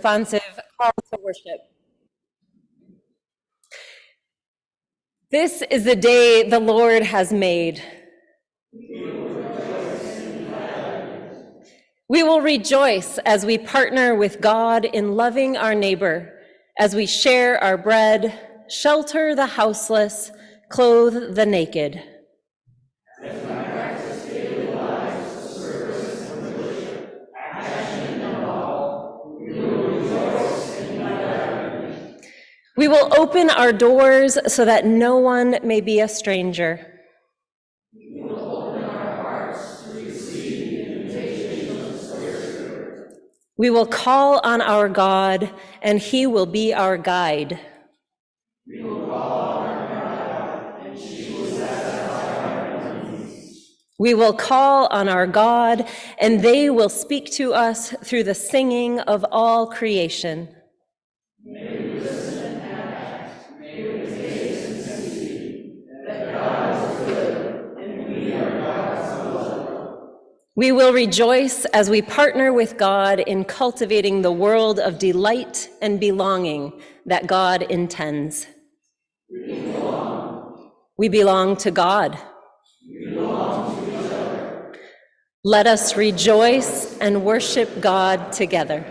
responsive call to worship. This is the day the Lord has made. We will rejoice as we partner with God in loving our neighbor, as we share our bread, shelter the houseless, clothe the naked. As we practice daily lives of service and worship, action and all, we will rejoice and be glad. We will open our doors so that no one may be a stranger. We will open our hearts to receive the invitation of the Spirit. We will call on our God, and He will be our guide. We will call on our God, and He will satisfy our needs. We will call on our God, and they will speak to us through the singing of all creation. May we listen and act. May we taste and see that God is good, and we are God's beloved. We will rejoice as we partner with God in cultivating the world of delight and belonging that God intends. We belong to God. We belong to each other. Let us rejoice and worship God together.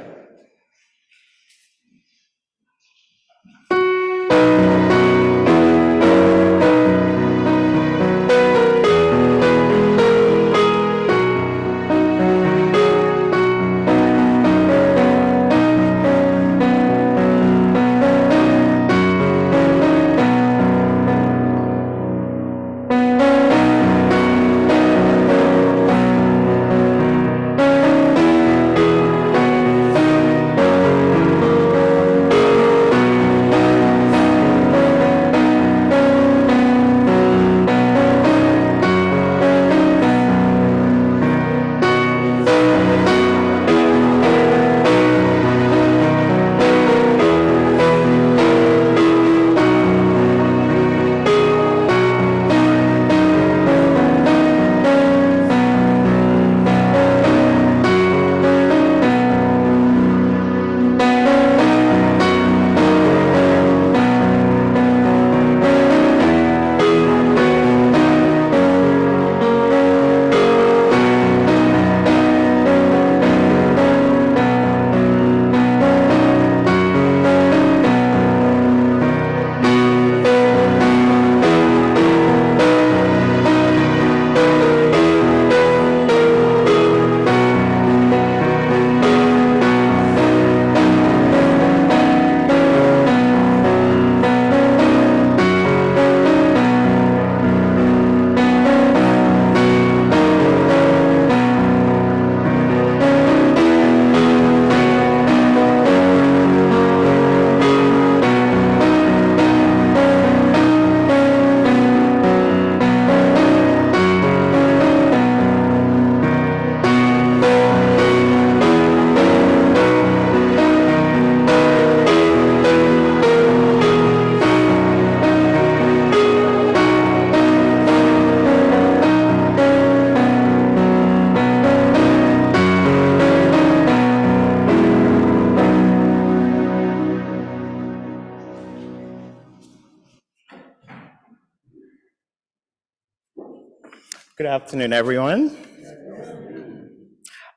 Good afternoon, everyone.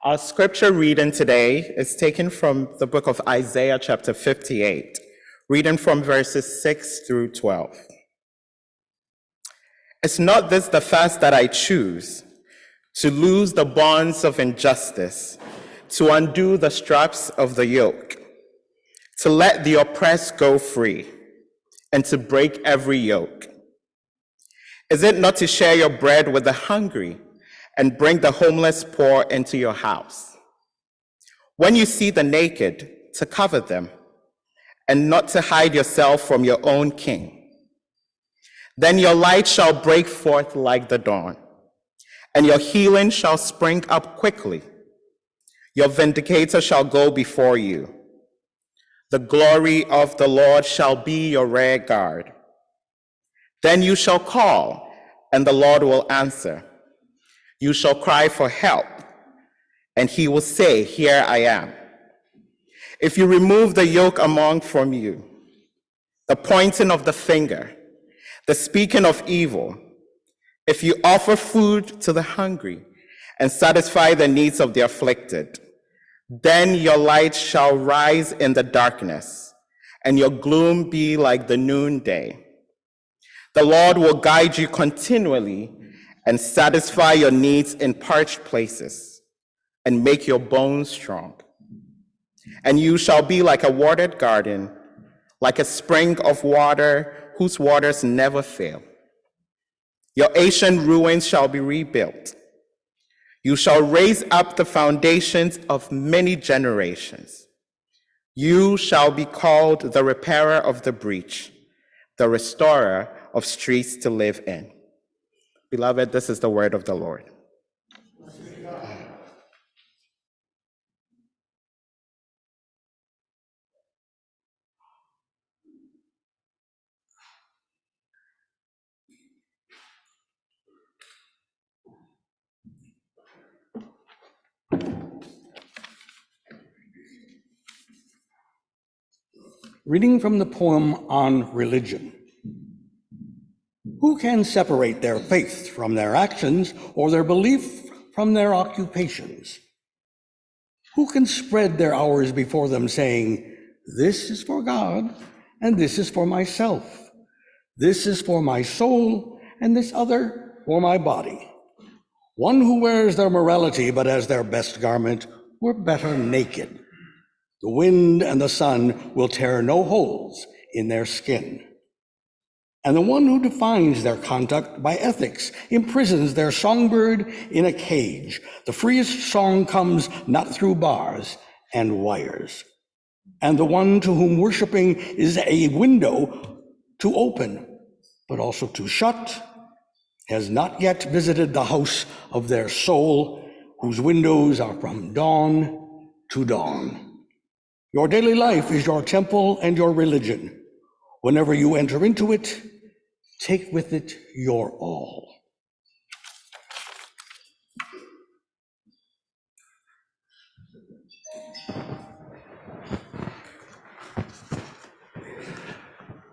Our scripture reading today is taken from the book of Isaiah, chapter 58, reading from verses 6 through 12. Is not this the fast that I choose, to loose the bonds of injustice, to undo the straps of the yoke, to let the oppressed go free, and to break every yoke? Is it not to share your bread with the hungry and bring the homeless poor into your house? When you see the naked, to cover them, and not to hide yourself from your own king? Then your light shall break forth like the dawn, and your healing shall spring up quickly. Your vindicator shall go before you. The glory of the Lord shall be your rear guard. Then you shall call, and the Lord will answer. You shall cry for help, and he will say, Here I am. If you remove the yoke from you, the pointing of the finger, the speaking of evil, if you offer food to the hungry and satisfy the needs of the afflicted, then your light shall rise in the darkness, and your gloom be like the noonday. The Lord will guide you continually and satisfy your needs in parched places and make your bones strong. And you shall be like a watered garden, like a spring of water whose waters never fail. Your ancient ruins shall be rebuilt. You shall raise up the foundations of many generations. You shall be called the repairer of the breach, the restorer of streets to live in. Beloved, this is the word of the Lord. Reading from the poem on religion. Who can separate their faith from their actions or their belief from their occupations? Who can spread their hours before them saying, this is for God and this is for myself. This is for my soul and this other for my body. One who wears their morality but as their best garment were better naked. The wind and the sun will tear no holes in their skin. And the one who defines their conduct by ethics imprisons their songbird in a cage. The freest song comes not through bars and wires. And the one to whom worshiping is a window to open, but also to shut, has not yet visited the house of their soul, whose windows are from dawn to dawn. Your daily life is your temple and your religion. Whenever you enter into it, take with it your all.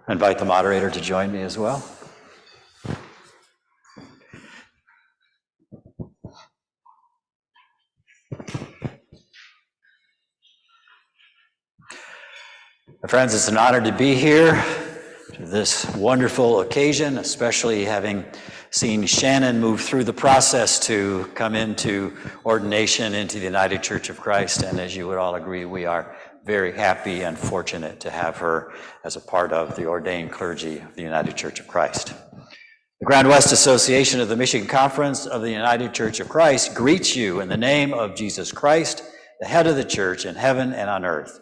I invite the moderator to join me as well. My friends, it's an honor to be here to this wonderful occasion, especially having seen Shannon move through the process to come into ordination into the United Church of Christ. And as you would all agree, we are very happy and fortunate to have her as a part of the ordained clergy of the United Church of Christ. The Grand West Association of the Michigan Conference of the United Church of Christ greets you in the name of Jesus Christ, the head of the church in heaven and on earth.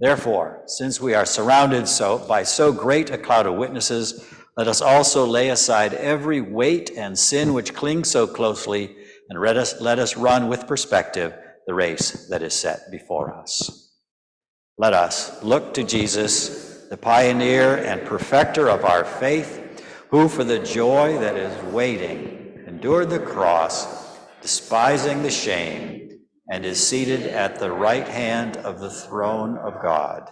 Therefore, since we are surrounded by so great a cloud of witnesses, let us also lay aside every weight and sin which clings so closely, and let us run with perspective the race that is set before us. Let us look to Jesus, the pioneer and perfecter of our faith, who for the joy that is waiting endured the cross, despising the shame, and is seated at the right hand of the throne of God.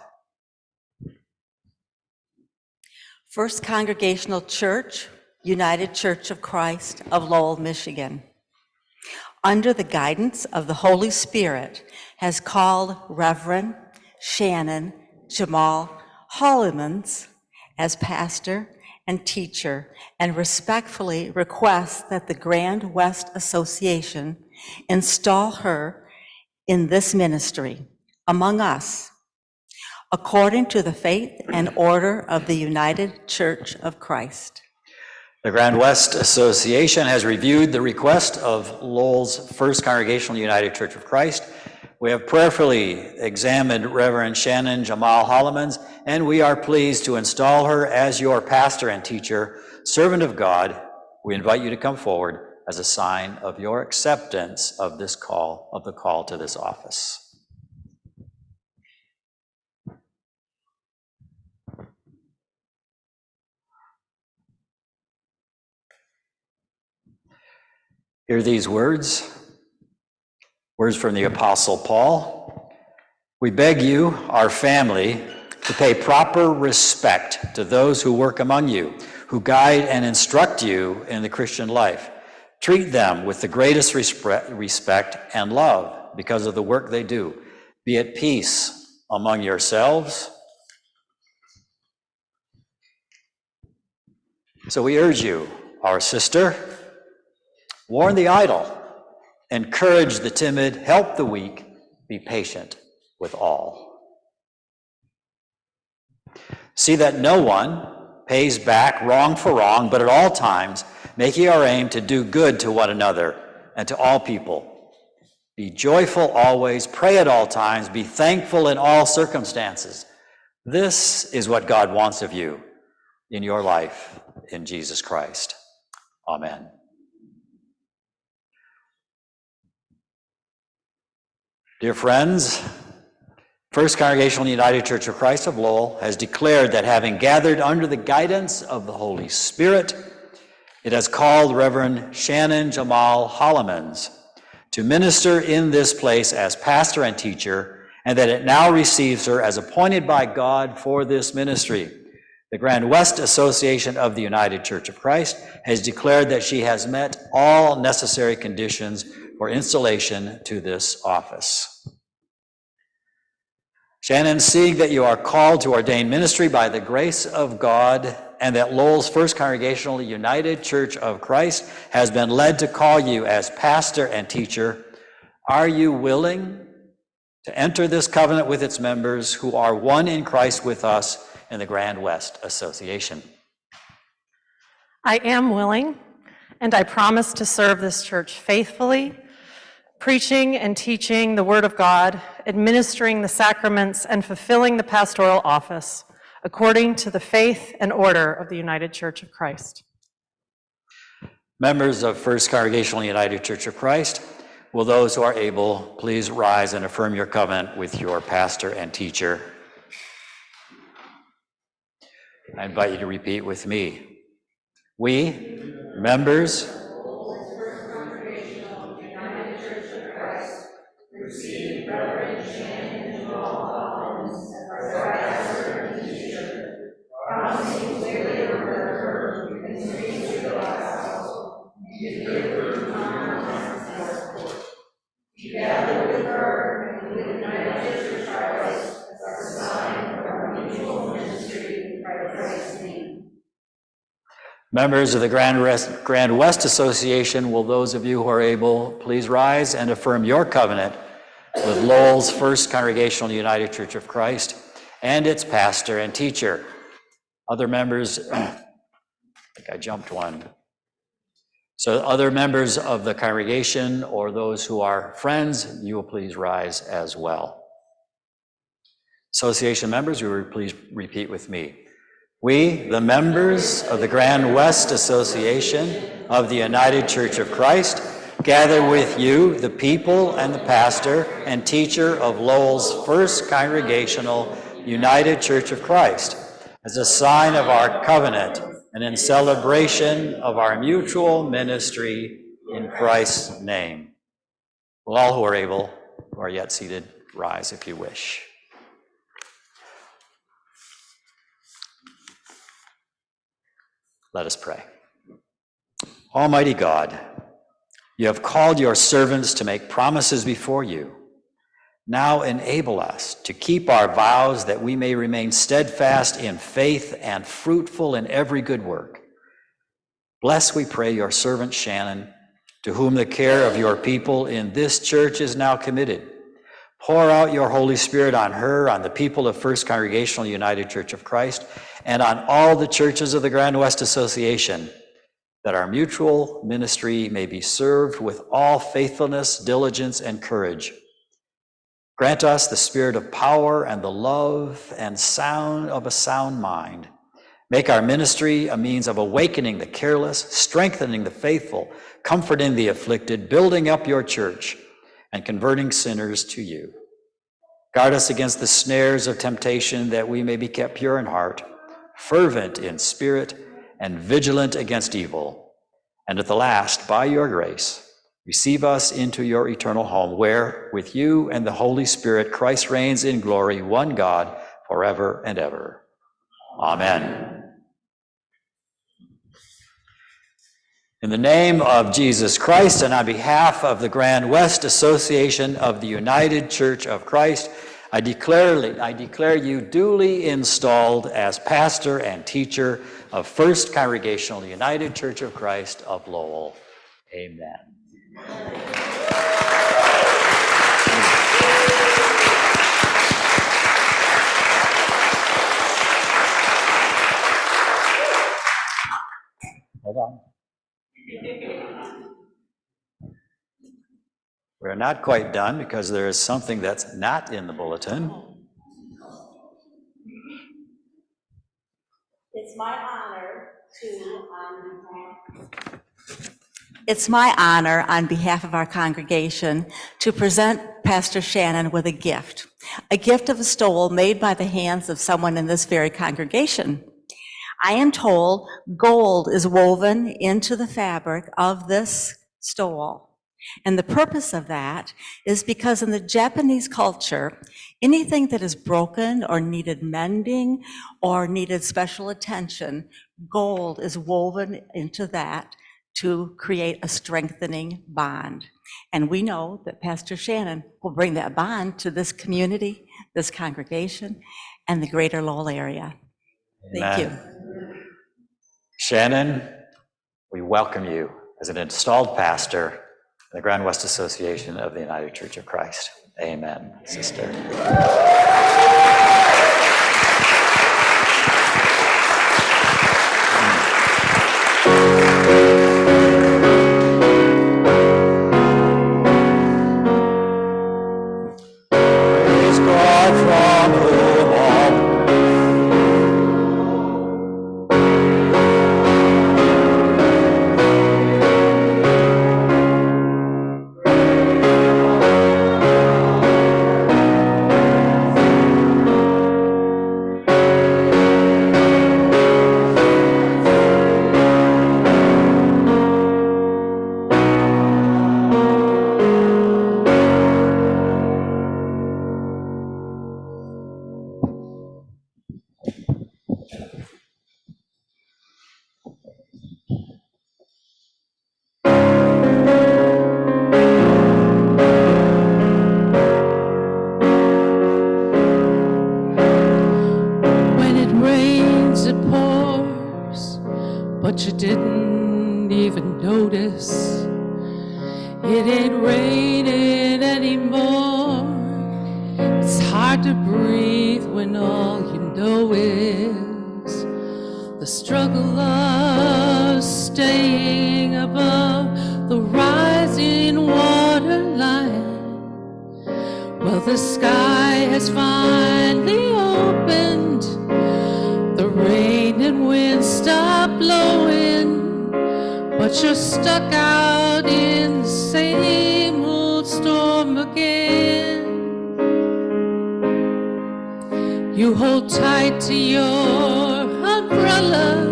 First Congregational Church, United Church of Christ of Lowell, Michigan, under the guidance of the Holy Spirit, has called Reverend Shannon Jammal-Hollemans as pastor and teacher, and respectfully requests that the Grand West Association install her in this ministry among us, according to the faith and order of the United Church of Christ. The Grand West Association has reviewed the request of Lowell's First Congregational United Church of Christ. We have prayerfully examined Reverend Shannon Jammal-Hollemans, and we are pleased to install her as your pastor and teacher, servant of God. We invite you to come forward as a sign of your acceptance of this call, of the call to this office. Hear these words from the Apostle Paul. We beg you, our family, to pay proper respect to those who work among you, who guide and instruct you in the Christian life. Treat them with the greatest respect and love because of the work they do. Be at peace among yourselves. So we urge you, our sister, warn the idle, encourage the timid, help the weak, be patient with all. See that no one pays back wrong for wrong, but at all times, making our aim to do good to one another and to all people. Be joyful always, pray at all times, be thankful in all circumstances. This is what God wants of you in your life in Jesus Christ. Amen. Dear friends, First Congregational United Church of Christ of Lowell has declared that having gathered under the guidance of the Holy Spirit, it has called Reverend Shannon Jammal-Hollemans to minister in this place as pastor and teacher, and that it now receives her as appointed by God for this ministry. The Grand West Association of the United Church of Christ has declared that she has met all necessary conditions for installation to this office. Shannon, seeing that you are called to ordain ministry by the grace of God, and that Lowell's First Congregational United Church of Christ has been led to call you as pastor and teacher, are you willing to enter this covenant with its members who are one in Christ with us in the Grand West Association? I am willing, and I promise to serve this church faithfully, preaching and teaching the Word of God, administering the sacraments, and fulfilling the pastoral office according to the faith and order of the United Church of Christ. Members of First Congregational United Church of Christ, will those who are able please rise and affirm your covenant with your pastor and teacher? I invite you to repeat with me. We, members of First Congregational United Church of Christ, receive Reverend Shannon Jammal-Hollemans as our pastor and teacher, promising to live under her and preach to the gospel, and to give her honor and support. Together with her and with the United Church of Christ as our sign of our mutual ministry in Christ's name. Members of the Grand West Association, will those of you who are able please rise and affirm your covenant with Lowell's First Congregational United Church of Christ and its pastor and teacher. Other members, I think I jumped one. So other members of the congregation or those who are friends, you will please rise as well. Association members, you will please repeat with me. We, the members of the Grand West Association of the United Church of Christ, gather with you, the people and the pastor and teacher of Lowell's First Congregational United Church of Christ, as a sign of our covenant and in celebration of our mutual ministry in Christ's name. Will all who are able, who are yet seated, rise if you wish. Let us pray. Almighty God, you have called your servants to make promises before you. Now enable us to keep our vows that we may remain steadfast in faith and fruitful in every good work. Bless, we pray, your servant Shannon, to whom the care of your people in this church is now committed. Pour out your Holy Spirit on her, on the people of First Congregational United Church of Christ, and on all the churches of the Grand West Association, that our mutual ministry may be served with all faithfulness, diligence, and courage. Grant us the spirit of power and the love and sound of a sound mind. Make our ministry a means of awakening the careless, strengthening the faithful, comforting the afflicted, building up your church, and converting sinners to you. Guard us against the snares of temptation, that we may be kept pure in heart, fervent in spirit, and vigilant against evil. And at the last, by your grace, Receive us into your eternal home, where with you and the Holy Spirit, Christ reigns in glory, one God, forever and ever. Amen. In the name of Jesus Christ and on behalf of the Grand West Association of the United Church of Christ, I declare you duly installed as pastor and teacher of First Congregational United Church of Christ of Lowell. Amen. Hold on. We're not quite done because there is something that's not in the bulletin. It's my honor on behalf of our congregation to present Pastor Shannon with a gift of a stole made by the hands of someone in this very congregation. I am told gold is woven into the fabric of this stole. And the purpose of that is because in the Japanese culture, anything that is broken or needed mending or needed special attention, gold is woven into that to create a strengthening bond. And we know that Pastor Shannon will bring that bond to this community, this congregation, and the greater Lowell area. Thank you. Shannon, we welcome you as an installed pastor in the Grand West Association of the United Church of Christ. Amen, sister. Praise God from whom all but you didn't even notice. It ain't raining anymore. It's hard to breathe when all you know is the struggle of staying above the rising water line. Well, the sky has finally opened. The rain and wind stop blowing, but you're stuck out in the same old storm again. You hold tight to your umbrella,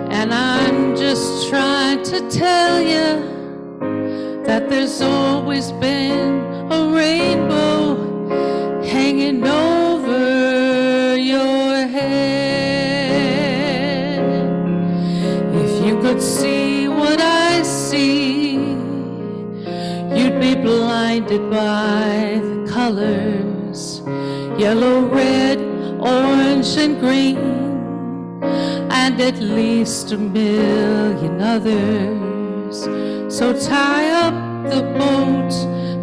and I'm just trying to tell you that there's always been a rainbow hanging over your head. If you could see what I see, you'd be blinded by the colors, yellow, red, orange, and green, and at least a million others. So tie up the boat,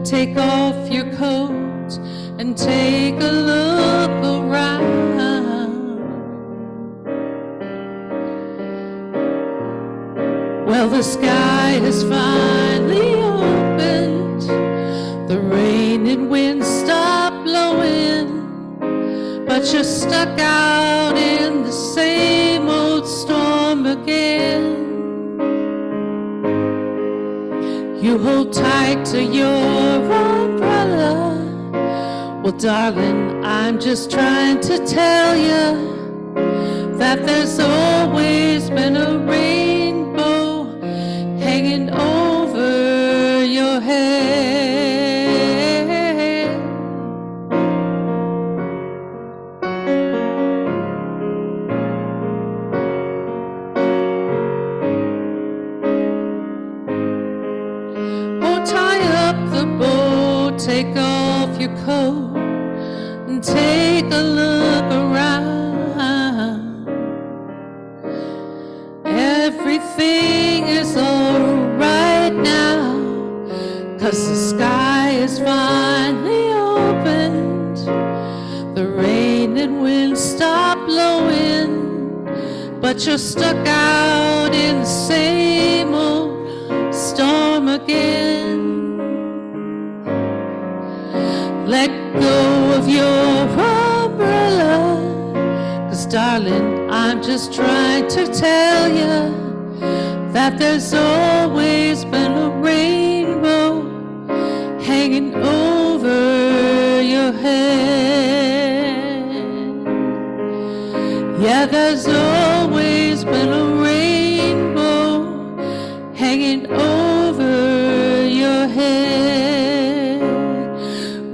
take off your coat, and take a look around. Well, the sky has finally opened, the rain and wind stop blowing, but you're stuck out in the same old storm again. You hold tight to your umbrella. Well, darling, I'm just trying to tell you that there's always been a rainbow hanging over take a look around. Everything is all right now, 'cause the sky is finally opened. The rain and wind stop blowing, but you're stuck out in the same old storm again. Let go of your umbrella, 'cause darling, I'm just trying to tell you that there's always been a rainbow hanging over your head. Yeah, there's always been a rainbow hanging over your head.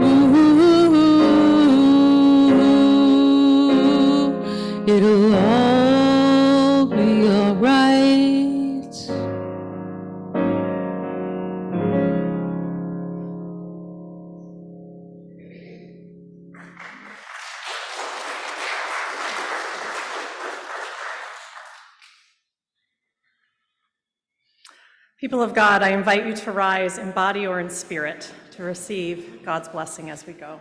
Ooh, it'll all be all right. People of God, I invite you to rise in body or in spirit to receive God's blessing as we go.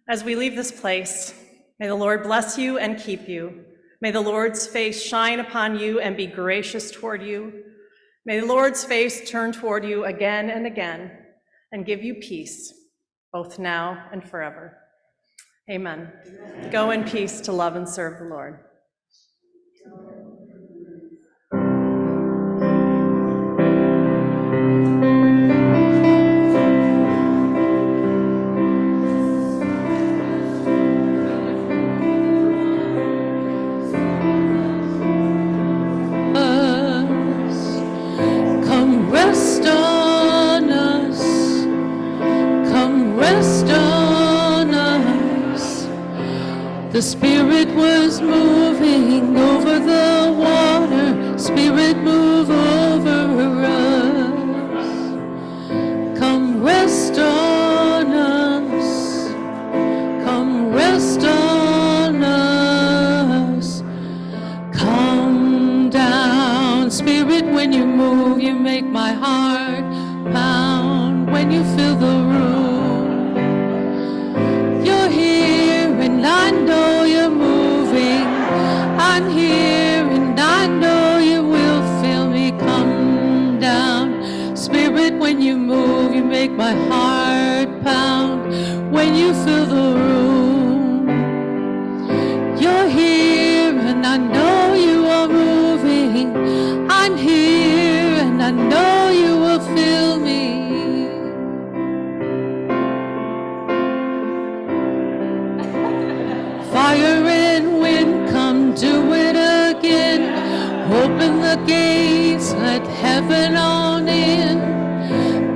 As we leave this place, may the Lord bless you and keep you. May the Lord's face shine upon you and be gracious toward you. May the Lord's face turn toward you again and again and give you peace, both now and forever. Amen. Go in peace to love and serve the Lord. Come rest on us, come rest on us. The Spirit was moving over the water, Spirit move over us. Come rest on us, come rest on us. Come down, Spirit, when you move, you make my heart pound. When you fill the room, you're here and I know you're moving. I'm here and I know you will feel me. Come down, Spirit, when you move, you make my heart pound. When you fill the room, you're here and I know you are moving. I'm here and I know you will feel me. Fire and wind, come do it again. Open the gates, let heaven on in.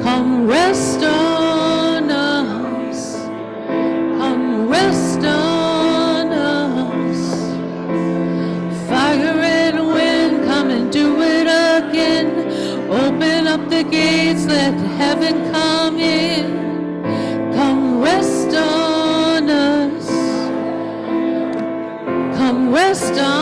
Come rest on us, come rest on us. Fire and wind, come and do it again. Open up the gates, let heaven come in. Come rest on us, come rest on